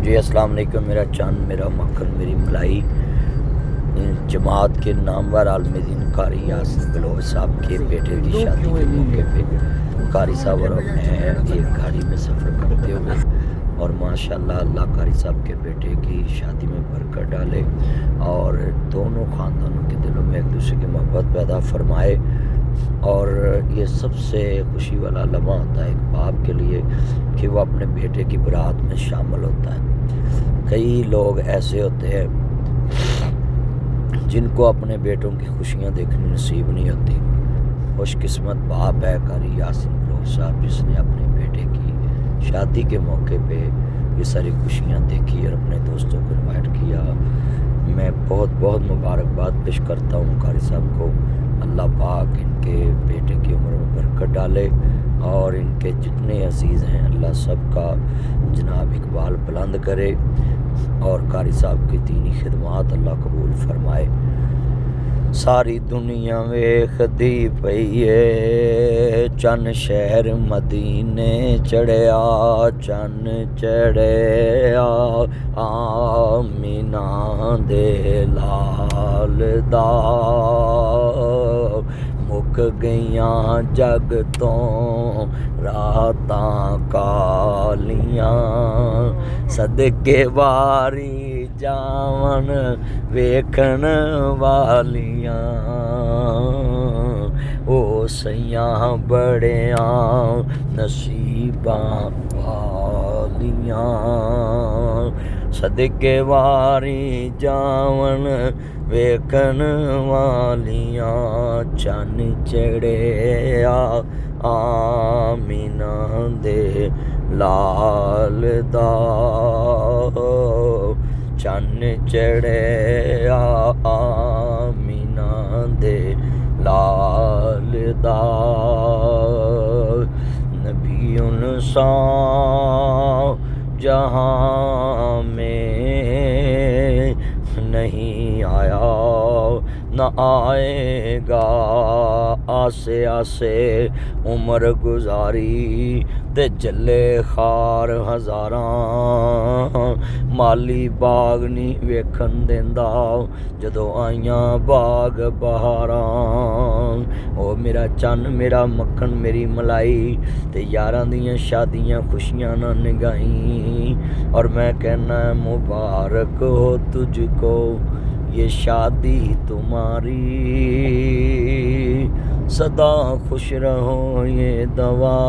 جی السلام علیکم. میرا چاند میرا مکھن میری ملائی جماعت کے نامور عالم دین قاری یاسین بلوچ صاحب کے بیٹے کی شادی کے موقع پہ قاری صاحب اور میں ایک گاڑی میں سفر کرتے ہوئے اور ماشاءاللہ اللہ قاری صاحب کے بیٹے کی شادی میں برکت ڈالے اور دونوں خاندانوں کے دلوں میں ایک دوسرے کی محبت پیدا فرمائے. اور یہ سب سے خوشی والا لمحہ ہوتا ہے ایک باپ کے لیے کہ وہ اپنے بیٹے کی برات میں شامل ہوتا ہے. کئی لوگ ایسے ہوتے ہیں جن کو اپنے بیٹوں کی خوشیاں دیکھنی نصیب نہیں ہوتی. خوش قسمت باپ ہے قاری یاسین بلوچ صاحب جس نے اپنے بیٹے کی شادی کے موقع پہ یہ ساری خوشیاں دیکھی اور اپنے دوستوں کو انوائٹ کیا. میں بہت بہت مبارکباد پیش کرتا ہوں قاری صاحب کو. اللہ پاک ان کے بیٹے کی عمر میں برکت ڈالے اور ان کے جتنے عزیز ہیں اللہ سب کا جناب اقبال بلند کرے اور قاری صاحب کی دینی خدمات اللہ قبول فرمائے. ساری دنیا ویکھدی پئی اے چن شہر مدینے چڑھیا چن چڑھیا آمینہ دے لال دا مک گئیاں جگ تو راتاں کالیاں صدقے واری جاون ویکھن والیاں او سیاں بڑیاں نصیباں والیاں صدقے واری جاون ویکھن والیاں چن چڑھیا آمینہ دے لال دا چن چڑھیا آمینہ دے لال دا نبی انسان جہاں میں نہیں آیا نہ آئے گا آسے آسے عمر گزاری تے جلے خار ہزاراں مالی باغ نہیں ویکھن دیندا جدوں آئیاں باغ بہاراں. او میرا چن میرا مکھن میری ملائی تے یاراں دیاں شادیاں خوشیاں نہ نگائیں اور میں کہنا ہے مبارک ہو تجھ کو یہ شادی تمہاری سدا خوش رہو یہ دعا